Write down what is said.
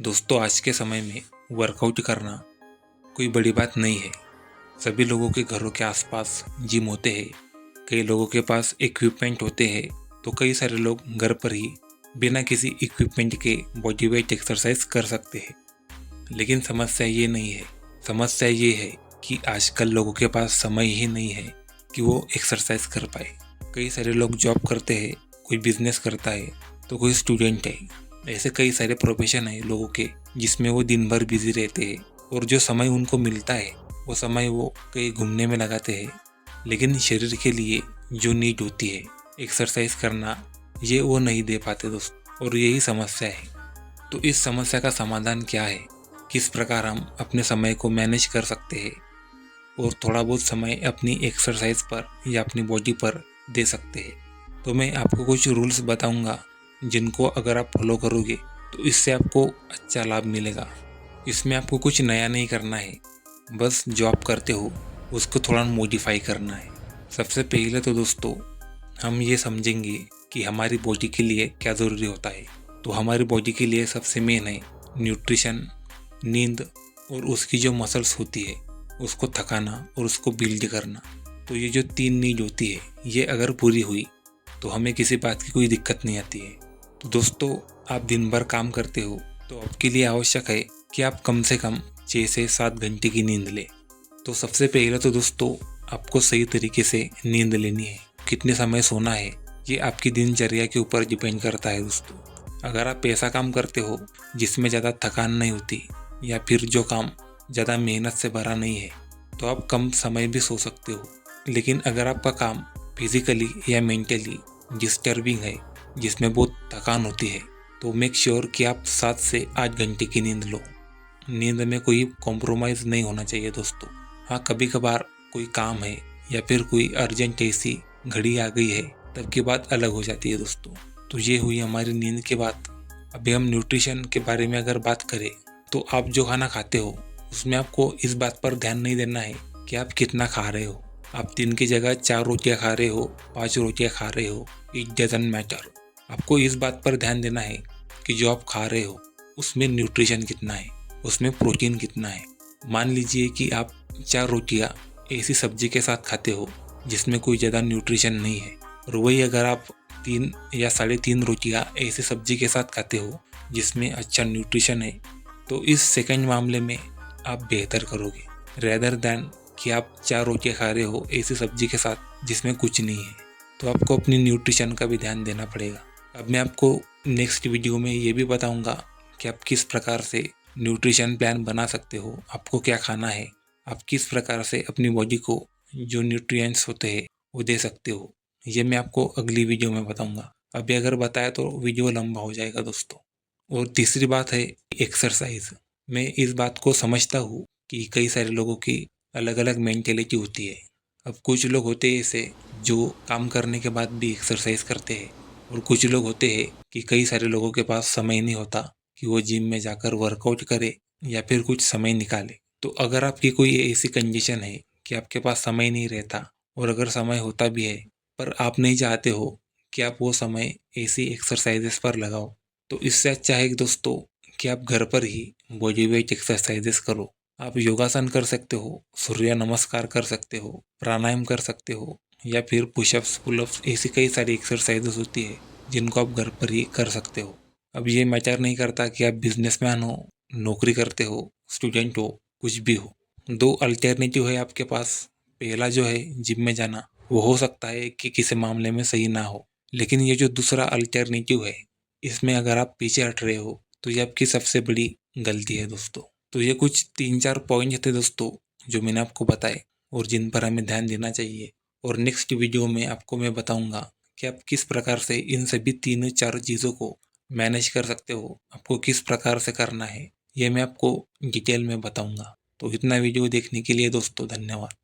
दोस्तों, आज के समय में वर्कआउट करना कोई बड़ी बात नहीं है। सभी लोगों के घरों के आसपास जिम होते हैं। कई लोगों के पास इक्विपमेंट होते हैं, तो कई सारे लोग घर पर ही बिना किसी इक्विपमेंट के बॉडी वेट एक्सरसाइज कर सकते हैं। लेकिन समस्या ये नहीं है। समस्या ये है कि आजकल लोगों के पास समय ही नहीं है कि वो एक्सरसाइज कर पाए। कई सारे लोग जॉब करते हैं, कोई बिजनेस करता है, तो कोई स्टूडेंट है। ऐसे कई सारे प्रोफेशन है लोगों के जिसमें वो दिन भर बिजी रहते हैं, और जो समय उनको मिलता है वो समय वो कहीं घूमने में लगाते हैं। लेकिन शरीर के लिए जो नीड होती है एक्सरसाइज करना, ये वो नहीं दे पाते दोस्त, और यही समस्या है। तो इस समस्या का समाधान क्या है, किस प्रकार हम अपने समय को मैनेज कर सकते हैं और थोड़ा बहुत समय अपनी एक्सरसाइज पर या अपनी बॉडी पर दे सकते हैं। तो मैं आपको कुछ रूल्स बताऊंगा जिनको अगर आप फॉलो करोगे तो इससे आपको अच्छा लाभ मिलेगा। इसमें आपको कुछ नया नहीं करना है, बस जो आप करते हो उसको थोड़ा मॉडिफाई करना है। सबसे पहले तो दोस्तों हम ये समझेंगे कि हमारी बॉडी के लिए क्या ज़रूरी होता है। तो हमारी बॉडी के लिए सबसे मेन है न्यूट्रिशन, नींद और उसकी जो मसल्स होती है उसको थकाना और उसको बिल्ड करना। तो ये जो 3 नीड होती है, ये अगर पूरी हुई तो हमें किसी बात की कोई दिक्कत नहीं आती है। तो दोस्तों, आप दिन भर काम करते हो तो आपके लिए आवश्यक है कि आप कम से कम 6 से 7 घंटे की नींद लें। तो सबसे पहले तो दोस्तों आपको सही तरीके से नींद लेनी है। कितने समय सोना है ये आपकी दिनचर्या के ऊपर डिपेंड करता है दोस्तों। अगर आप ऐसा काम करते हो जिसमें ज़्यादा थकान नहीं होती, या फिर जो काम ज़्यादा मेहनत से भरा नहीं है, तो आप कम समय भी सो सकते हो। लेकिन अगर आपका काम फिजिकली या मेंटली डिस्टर्बिंग है, जिसमें बहुत थकान होती है, तो मेक श्योर कि आप 7 से 8 घंटे की नींद लो। नींद में कोई कॉम्प्रोमाइज़ नहीं होना चाहिए दोस्तों। हाँ, कभी कभार कोई काम है या फिर कोई अर्जेंट ऐसी घड़ी आ गई है, तब की बात अलग हो जाती है दोस्तों। तो ये हुई हमारी नींद की बात। अभी हम न्यूट्रिशन के बारे में अगर बात करें, तो आप जो खाना खाते हो उसमें आपको इस बात पर ध्यान नहीं देना है कि आप कितना खा रहे हो। आप 3 की जगह 4 रोटियाँ खा रहे हो, 5 रोटियाँ खा रहे हो, इट डजंट मैटर। आपको इस बात पर ध्यान देना है कि जो आप खा रहे हो उसमें न्यूट्रिशन कितना है, उसमें प्रोटीन कितना है। मान लीजिए कि आप 4 रोटियाँ ऐसी सब्जी के साथ खाते हो जिसमें कोई ज़्यादा न्यूट्रिशन नहीं है, और वही अगर आप 3 या 3.5 रोटियाँ ऐसी सब्जी के साथ खाते हो जिसमें अच्छा न्यूट्रिशन है, तो इस सेकंड मामले में आप बेहतर करोगे, रेदर दैन कि आप 4 रोटियाँ खा रहे हो ऐसी सब्जी के साथ जिसमें कुछ नहीं है। तो आपको अपनी न्यूट्रिशन का भी ध्यान देना पड़ेगा। अब मैं आपको नेक्स्ट वीडियो में ये भी बताऊंगा कि आप किस प्रकार से न्यूट्रिशन प्लान बना सकते हो, आपको क्या खाना है, आप किस प्रकार से अपनी बॉडी को जो न्यूट्रिएंट्स होते हैं वो दे सकते हो। ये मैं आपको अगली वीडियो में बताऊंगा। अभी अगर बताया तो वीडियो लंबा हो जाएगा दोस्तों। और तीसरी बात है एक्सरसाइज। मैं इस बात को समझता हूँ कि कई सारे लोगों की अलग अलग मेंटेलिटी होती है। अब कुछ लोग होते हैं ऐसे जो काम करने के बाद भी एक्सरसाइज करते हैं, और कुछ लोग होते हैं कि कई सारे लोगों के पास समय नहीं होता कि वो जिम में जाकर वर्कआउट करे या फिर कुछ समय निकाले। तो अगर आपकी कोई ऐसी कंडीशन है कि आपके पास समय नहीं रहता, और अगर समय होता भी है पर आप नहीं चाहते हो कि आप वो समय ऐसी एक्सरसाइजेस पर लगाओ, तो इससे अच्छा है दोस्तों कि आप घर पर ही बॉडी वेट एक्सरसाइजेस करो। आप योगासन कर सकते हो, सूर्य नमस्कार कर सकते हो, प्राणायाम कर सकते हो, या फिर पुशअप्स, पुलअप्स, ऐसी कई सारी एक्सरसाइजेस होती है जिनको आप घर पर ही कर सकते हो। अब ये मैटर नहीं करता कि आप बिजनेसमैन हो, नौकरी करते हो, स्टूडेंट हो, कुछ भी हो। 2 अल्टरनेटिव है आपके पास। पहला जो है जिम में जाना, वो हो सकता है कि किसी मामले में सही ना हो, लेकिन ये जो दूसरा अल्टरनेटिव है, इसमें अगर आप पीछे हट रहे हो तो ये आपकी सबसे बड़ी गलती है दोस्तों। तो ये कुछ 3-4 पॉइंट थे दोस्तों जो मैंने आपको बताए और जिन पर हमें ध्यान देना चाहिए। और नेक्स्ट वीडियो में आपको मैं बताऊंगा कि आप किस प्रकार से इन सभी 3-4 चीज़ों को मैनेज कर सकते हो, आपको किस प्रकार से करना है, ये मैं आपको डिटेल में बताऊंगा। तो इतना वीडियो देखने के लिए दोस्तों धन्यवाद।